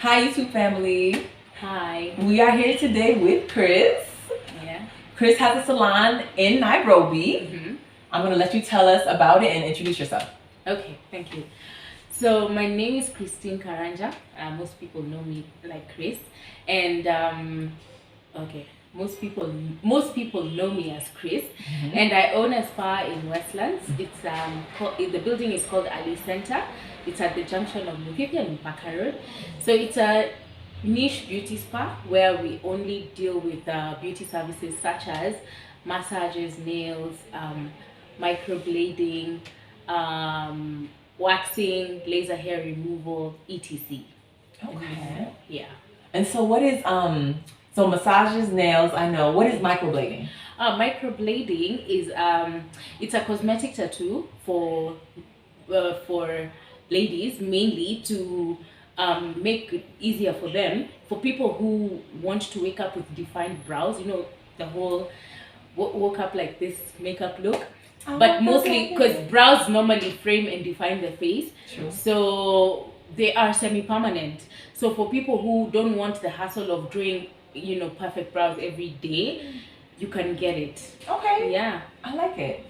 Hi, YouTube family. Hi. We are here today with Kris. Yeah. Kris has a salon in Nairobi. I'm going to let you tell us about it and introduce yourself. Okay, thank you. So my name is Christine Karanja. Most people know me like Kris, and okay, most people know me as Kris, and I own a spa in Westlands. It's the building is called Ali Center. It's at the junction of Mukipi and Mpaka Road. So it's a niche beauty spa where we only deal with beauty services such as massages, nails, microblading, waxing, laser hair removal, etc. Okay. Yeah. And so what is so massages, nails, I know. What is microblading? Microblading is it's a cosmetic tattoo for ladies, mainly to make it easier for them, for people who want to wake up with defined brows, you know, the whole woke up like this makeup look. But mostly because brows normally frame and define the face. True. So they are semi-permanent. So for people who don't want the hassle of doing, you know, perfect brows every day, you can get it. Okay. Yeah. I like it.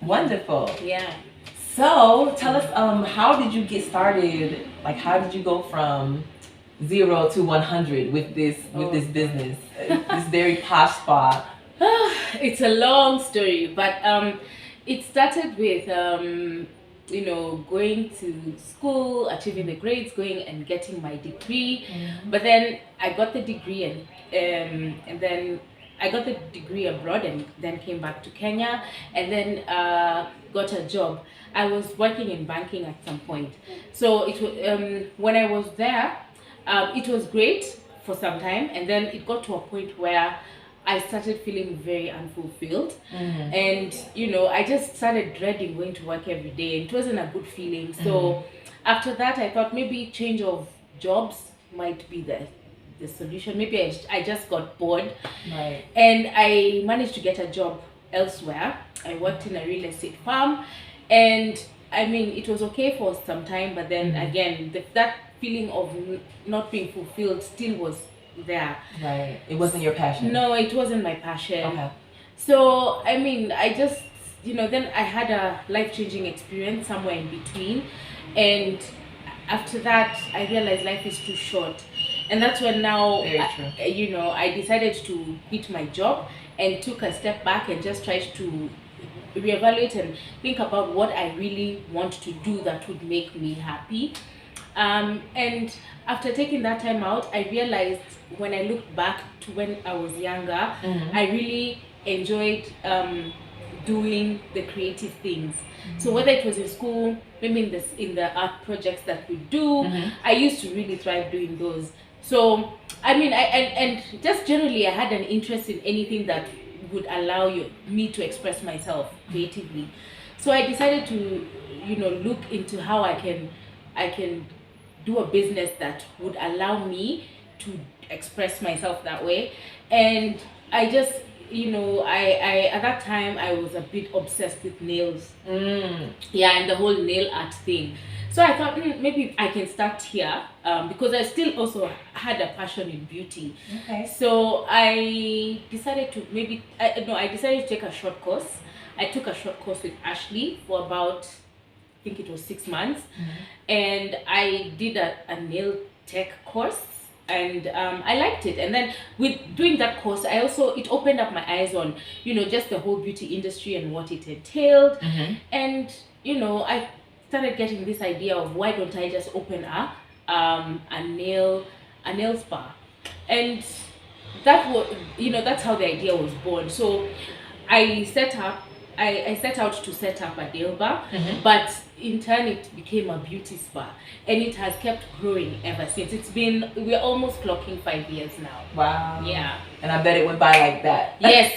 Wonderful. Yeah. So tell us, how did you get started? Like, how did you go from 0 to 100 with this business, this very posh spa? It's a long story, but it started with you know, going to school, achieving the grades, going and getting my degree. But then I got the degree and then I got the degree abroad and then came back to Kenya and then got a job. I was working in banking at some point. So it was when I was there, it was great for some time, and then it got to a point where I started feeling very unfulfilled. And you know, I just started dreading going to work every day. It wasn't a good feeling. So after that, I thought maybe change of jobs might be the solution. Maybe I just got bored. Right. And I managed to get a job elsewhere. I worked in a real estate firm, and I mean, it was okay for some time, but then again, that feeling of not being fulfilled still was there. Right. It wasn't your passion. No, it wasn't my passion. Okay. So I mean, I just, you know, then I had a life-changing experience somewhere in between, and after that I realized life is too short, and that's when now you know, I decided to quit my job and took a step back and just tried to reevaluate and think about what I really want to do that would make me happy. And after taking that time out, I realized when I looked back to when I was younger, I really enjoyed doing the creative things. So whether it was in school, maybe in the art projects that we do, I used to really thrive doing those. So I mean, and just generally, I had an interest in anything that would allow me to express myself creatively. So I decided to, you know, look into how I can do a business that would allow me to express myself that way. And I just, you know, I at that time I was a bit obsessed with nails. Yeah, and the whole nail art thing. So I thought maybe I can start here because I still also had a passion in beauty. Okay. So I decided to I decided to take a short course. I took a short course with Ashley for about, I think it was 6 months, and I did a nail tech course, and I liked it. And then with doing that course, it opened up my eyes on, you know, just the whole beauty industry and what it entailed. And you know, I started getting this idea of why don't I just open a nail spa, and that was, you know, that's how the idea was born. So I set out to set up a nail bar, but in turn it became a beauty spa, and it has kept growing ever since. We're almost clocking 5 years now. Wow. Yeah. And I bet it went by like that. Yes,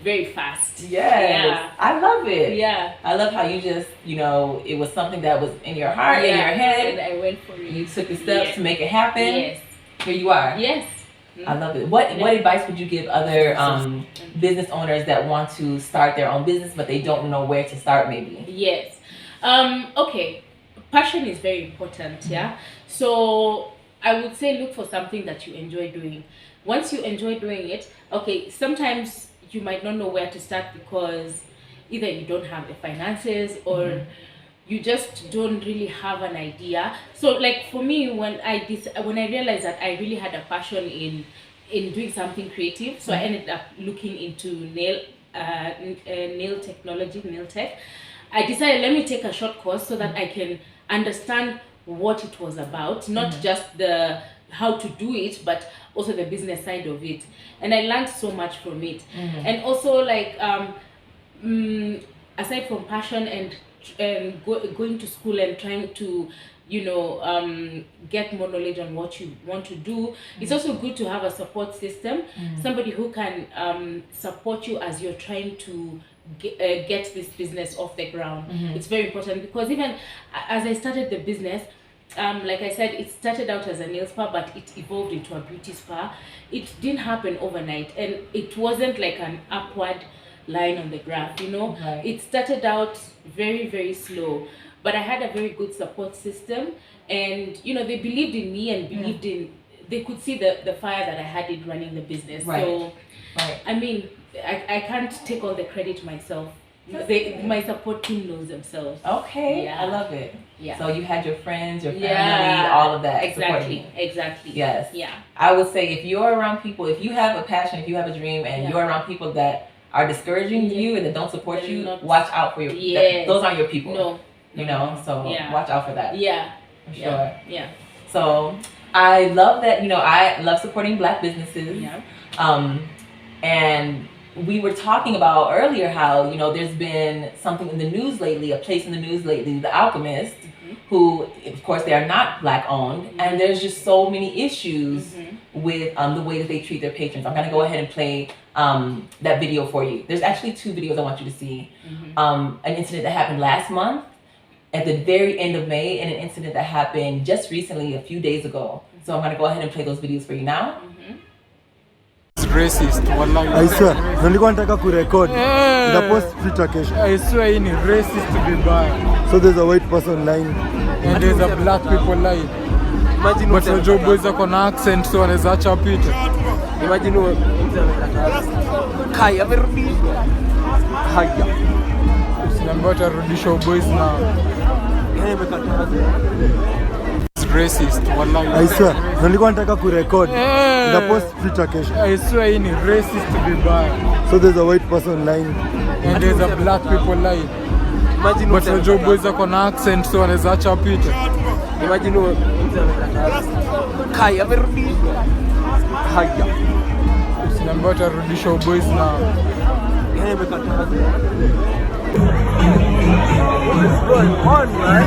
very fast. Yes. Yeah. I love it. Yeah. I love how you just, you know, it was something that was in your heart, in your head. And I went for it. You took the steps to make it happen. Yes. Here you are. Yes. I love it. What advice would you give other business owners that want to start their own business but they don't know where to start maybe? Yes. Okay. Passion is very important, yeah. So I would say look for something that you enjoy doing. Once you enjoy doing it, okay, sometimes you might not know where to start because either you don't have the finances or you just don't really have an idea. So like for me, when I realized that I really had a passion in doing something creative, so I ended up looking into nail technology, nail tech. I decided, let me take a short course so that I can understand what it was about, not just the how to do it, but also the business side of it. And I learned so much from it. And also like aside from passion and going to school and trying to get more knowledge on what you want to do, it's also good to have a support system, somebody who can support you as you're trying to get this business off the ground. It's very important because even as I started the business, like I said, it started out as a nail spa, but it evolved into a beauty spa. It didn't happen overnight, and it wasn't like an upward line on the graph, Right. It started out very, very slow, but I had a very good support system, and they believed in me and believed in, they could see the fire that I had in running the business. Right. So Right. I mean, I can't take all the credit myself. My support team knows themselves. Okay, Yeah. I love it. Yeah. So you had your friends, your family, Yeah. all of that supporting Exactly. you. Yes. Yeah. I would say if you're around people, if you have a passion, if you have a dream, and you're around people that are discouraging you and that don't support They're you, not- watch out for your. Yes. Those aren't your people. No. So Yeah. watch out for that. Yeah. For sure. Yeah. So I love that. I love supporting Black businesses. Yeah. And we were talking about earlier how there's been something in the news lately, a place in the news lately, The Alchemist, who of course they are not Black owned, and there's just so many issues with the way that they treat their patrons. I'm gonna go ahead and play that video for you. There's actually two videos I want you to see. An incident that happened last month at the very end of May, and an incident that happened just recently a few days ago. So I'm gonna go ahead and play those videos for you now. It's racist, wallahi. I swear, nilikuwa nataka kurecord. Nitapost Twitter kesho. I swear hii ni racist vibaya. So there's a white person lying. And there's a black people lying. Imagine But unajua boys wako na accent so wanaweza acha apite. Imagine Kai amerudi. Haya. Usiniambie utarudisha boys na Yeye amekataza. it's racist, wallahi. I swear, nilikuwa nataka kurecord. Nitapost Twitter kesho. I swear hii ni racist vibaya. So there's a white person lying. And there's a black people lying. Imagine But unajua boys wako na accent so wanaweza acha apite. Imagine Kai amerudi. Haya. Usiniambie utarudisha boys na Yeye amekataza. What's going on, man?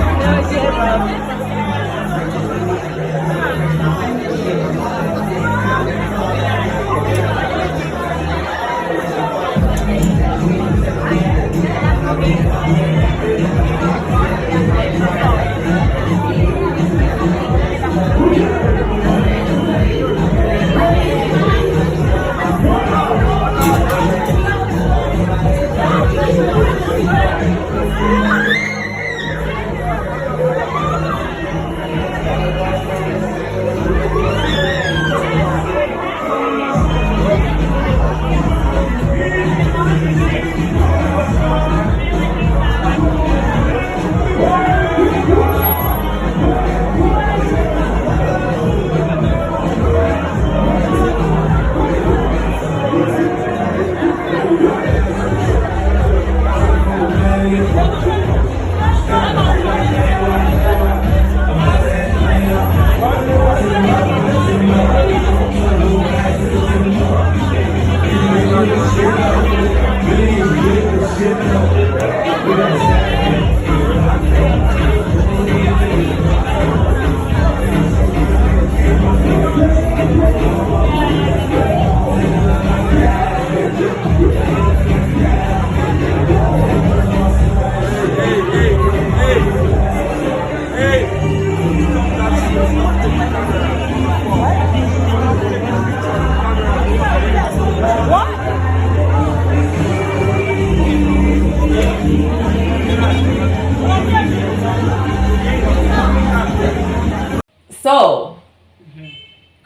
So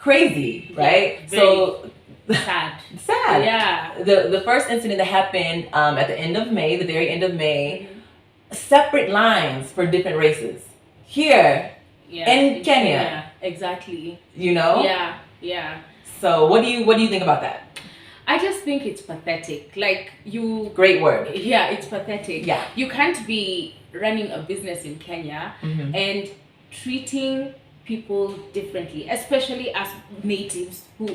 crazy, right? Very So sad. sad. Yeah. The first incident that happened at the end of May, the very end of May, separate lines for different races. Here, Yeah. in Kenya. Exactly. you know? Yeah. Yeah. So what do you think about that? I just think it's pathetic. Like you. Great word. Yeah, it's pathetic. Yeah. You can't be running a business in Kenya and treating people differently, especially as natives who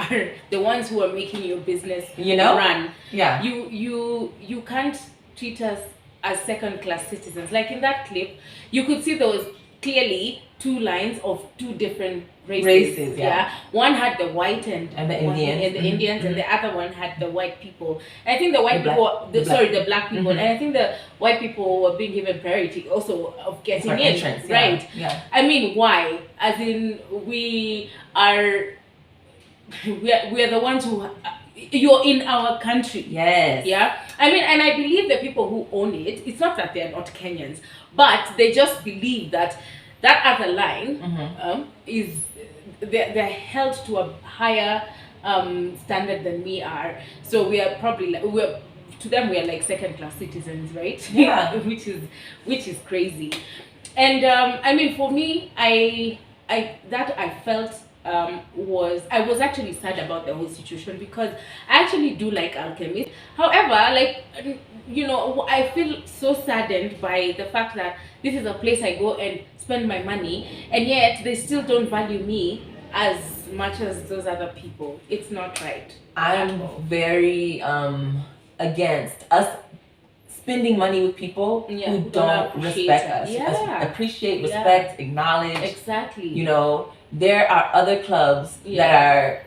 are the ones who are making your business run. Yeah. You can't treat us as second class citizens. Like in that clip, you could see there was clearly two lines of two different races. Yeah. One had the white and the Indians. and the Indians, and the other one had the white people. And I think the white The black- people, the black- the black people, and I think the white people were being given priority also of getting For in. entrance, yeah. Right. Yeah. I mean, why? As in, we are the ones who you're in our country. Yes. Yeah. I mean, and I believe the people who own it, it's not that they're not Kenyans, but they just believe that other line is they're held to a higher standard than we are. So we are probably to them we are like second class citizens, right? Yeah. which is crazy. And I mean, for me, I felt I was actually sad about the whole situation because I actually do like alchemy. However, like I feel so saddened by the fact that this is a place I go and spend my money, and yet they still don't value me as much as those other people. It's not right. I'm very against us spending money with people who don't respect us. Yeah. Appreciate, respect, acknowledge. Exactly. There are other clubs that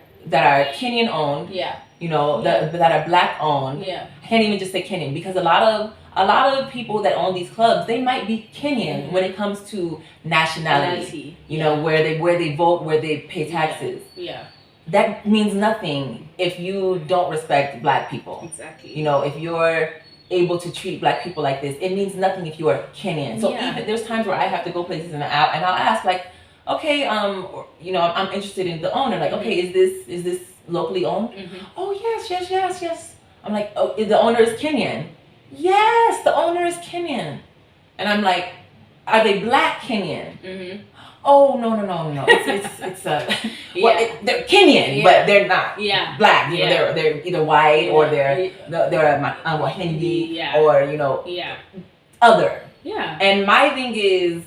are Kenyan owned. Yeah. That are black owned. Yeah. I can't even just say Kenyan because a lot of people that own these clubs, they might be Kenyan when it comes to nationality. Where they vote, where they pay taxes. Yeah. That means nothing if you don't respect black people. Exactly. If you're able to treat black people like this, it means nothing if you are Kenyan. So even there's times where I have to go places and I'll ask like, okay, I'm interested in the owner. Like, okay, is this locally owned? Oh yes. I'm like, oh, the owner is Kenyan. Yes, the owner is Kenyan. And I'm like, are they black Kenyan? Oh no. It's they're Kenyan, but they're not black. They're either white or they're a Hindi or other. Yeah. And my thing is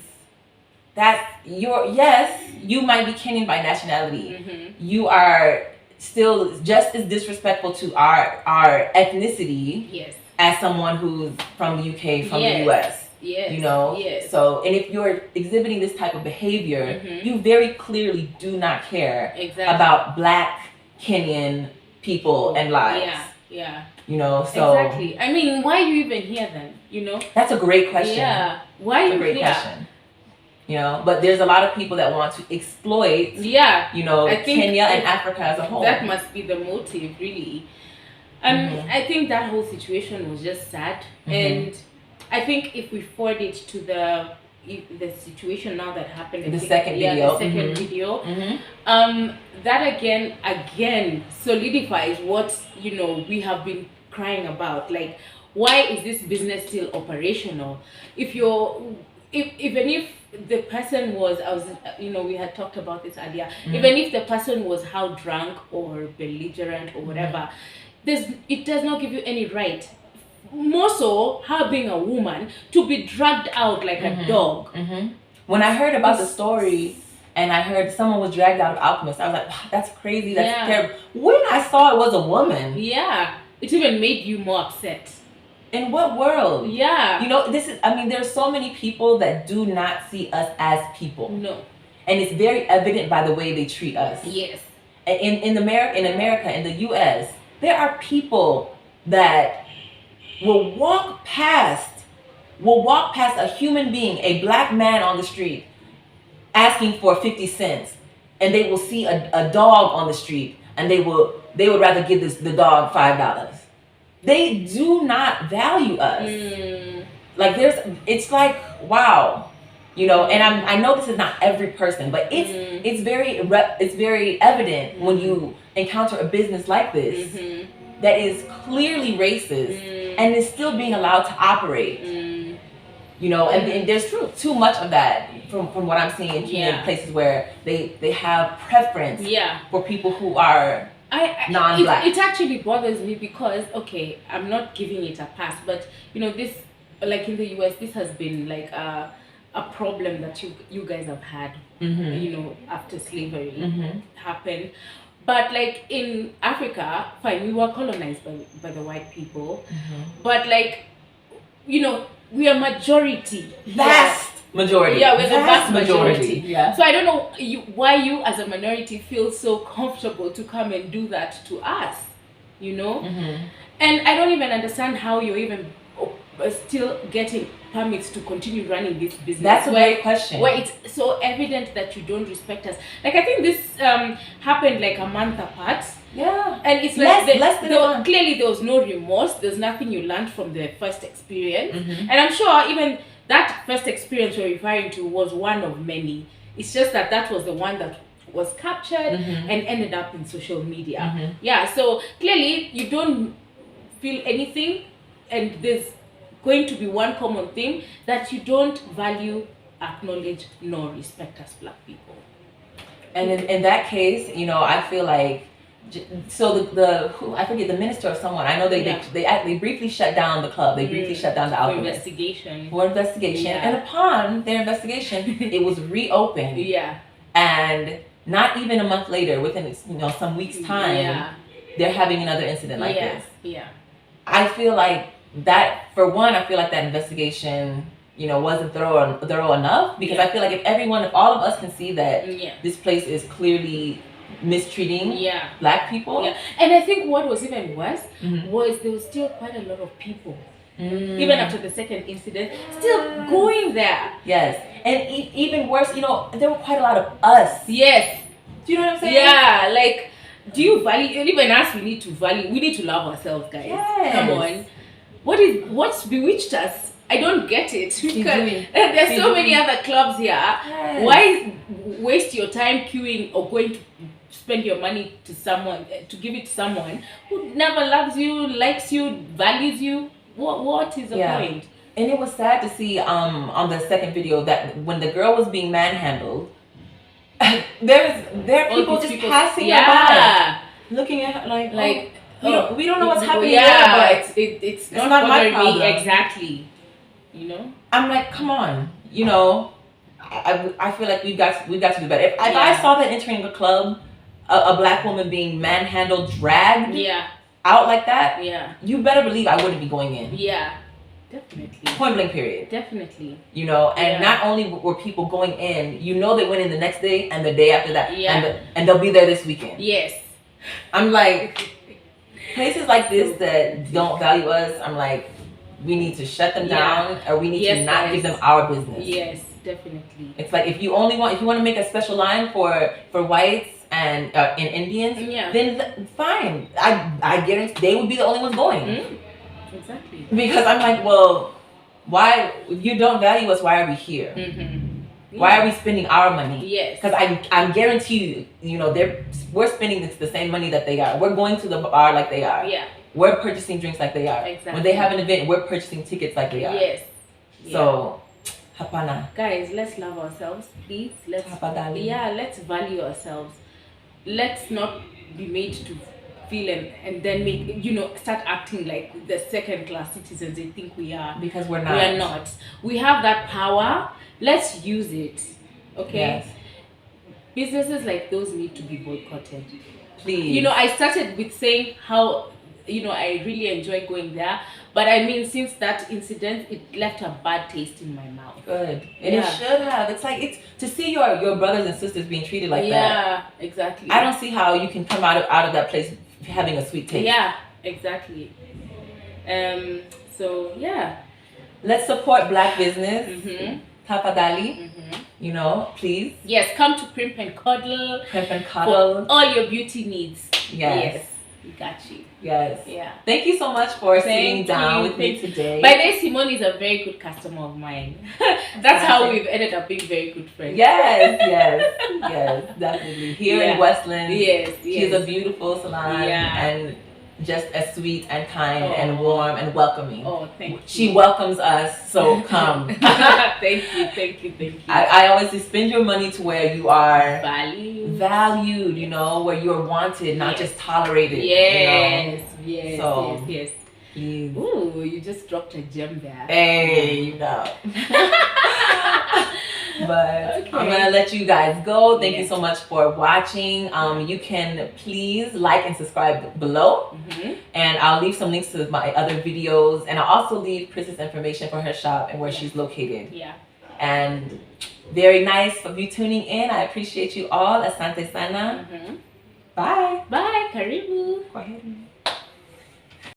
that you might be Kenyan by nationality. You are still just as disrespectful to our ethnicity as someone who's from the UK, from the US. Yes. So, and if you're exhibiting this type of behavior, you very clearly do not care about black Kenyan people and lives. Yeah. So exactly. I mean, why are you even here then? That's a great question. Yeah. Why are you great here? question. But there's a lot of people that want to exploit. I think Kenya and Africa as a whole. That must be the motive, really. I think that whole situation was just sad, and I think if we forward it to the situation now that happened in the second video, that again solidifies what we have been crying about. Like, why is this business still operational? Even if the person was, we had talked about this earlier. Even if the person was how drunk or belligerent or whatever, it does not give you any right. More so, her being a woman, to be dragged out like a dog. When I heard about the story and I heard someone was dragged out of Alchemist, I was like, wow, that's crazy, that's terrible. When I saw it was a woman. Yeah. It even made you more upset. In what world? Yeah. There's so many people that do not see us as people. No. And it's very evident by the way they treat us. Yes. In America, in the US, there are people that will walk past a human being, a black man on the street, asking for 50 cents, and they will see a dog on the street, and they would rather give the dog $5. They do not value us. Like it's like, wow, You know, and I know this is not every person, but it's very evident when you encounter a business like this that is clearly racist and is still being allowed to operate. You know, and there's too much of that from what I'm seeing in Kenyan places where they have preference for people who are non-black. It actually bothers me because, okay, I'm not giving it a pass, but you know, this, like in the US, this has been like a problem that you guys have had, you know, after slavery happened. But like in Africa, fine, we were colonized by the white people, but like, you know, we are majority. Vast majority. Yeah, we're the vast majority. Yeah. So I don't know why you as a minority feel so comfortable to come and do that to us, you know? And I don't even understand how you're even still getting permits to continue running this business. That's a great question. Where it's so evident that you don't respect us. Like, I think this happened like a month apart. Yeah. And it's like less than a month. Clearly there was no remorse. There's nothing you learned from the first experience. And I'm sure even that first experience you're referring to was one of many. It's just that was the one that was captured and ended up in social media. Yeah, so clearly you don't feel anything, and there's going to be one common thing, that you don't value, acknowledge, nor respect us black people. And in that case, you know, I feel like, so I forget, the minister or someone, I know they briefly shut down the club, they briefly shut down the Alchemist. For investigation. And upon their investigation, it was reopened. And not even a month later, within, you know, some weeks' time, they're having another incident like this. I feel like that, for one, I feel like that investigation, you know, wasn't thorough enough, because I feel like if all of us can see that this place is clearly mistreating black people. And I think what was even worse was there was still quite a lot of people, even after the second incident, still going there. Yes. And even worse, you know, there were quite a lot of us. Yes. Do you know what I'm saying? Yeah, like, do you value, even us, we need to love ourselves, guys. Yes. Come on. What's bewitched us? I don't get it. Because there's so many other clubs here. Yes. Why waste your time queuing or going to spend your money to someone, to give it to someone who never loves you, likes you, values you? What is the point? And it was sad to see on the second video that when the girl was being manhandled, there are people just passing her by, looking at her like we don't know what's happening there, but it's not my problem. Exactly. You know? I'm like, come on, you know, I feel like we've got to do better. If I saw that entering a club, a black woman being manhandled, dragged out like that, you better believe I wouldn't be going in. Definitely. Point blank period. Definitely. You know, and not only were people going in, you know, they went in the next day and the day after that, and they'll be there this weekend. Yes. I'm like, places like this that don't value us, I'm like, we need to shut them down, or we need to not give them our business. Yes, definitely. It's like, if you want to make a special line for whites and Indians, then fine. I guarantee they would be the only ones going. Exactly. Because I'm like, well, why, if you don't value us, why are we here? Why are we spending our money? Yes. Because I guarantee you know, we're spending the same money that they are. We're going to the bar like they are. We're purchasing drinks like they are. Exactly. When they have an event, we're purchasing tickets like they are. Yes. So, hapana. Guys, let's love ourselves, please. Let's value ourselves. Let's not be made to feel and then make, you know, start acting like the second class citizens they think we are. Because we're not. We are not. We have that power. Let's use it. Okay? Yes. Businesses like those need to be boycotted. Please. You know, I started with saying how, you know, I really enjoy going there. But I mean, since that incident, it left a bad taste in my mouth. Good. And it should have. It's like, to see your brothers and sisters being treated like that. Yeah, exactly. I don't see how you can come out of that place having a sweet taste. Yeah, exactly. So, yeah. Let's support black business. Tafadhali. You know, please. Yes, come to Primp and Coddle. Primp and Coddle. For all your beauty needs. Yes. We got you. Yes. Yeah. Thank you so much for sitting Thank down you. with me today. By the way, Simone is a very good customer of mine. That's how we've ended up being very good friends. Yes, definitely. Here in Yeah. Westland, Yes, she's a beautiful salon and just as sweet and kind and warm and welcoming. Oh, thank you. She welcomes us, so come. Thank you. I always say spend your money to where you are valued, you know, where you're wanted, not just tolerated. Yes, you know? yes. Please. Ooh, you just dropped a gem there. Hey, you know. But I'm gonna let you guys go. Thank you so much for watching. You can please like and subscribe below, and I'll leave some links to my other videos, and I'll also leave Kris's information for her shop and where she's located. Yeah. And very nice of you tuning in. I appreciate you all. Asante sana. Bye. Bye. Karibu. Go ahead.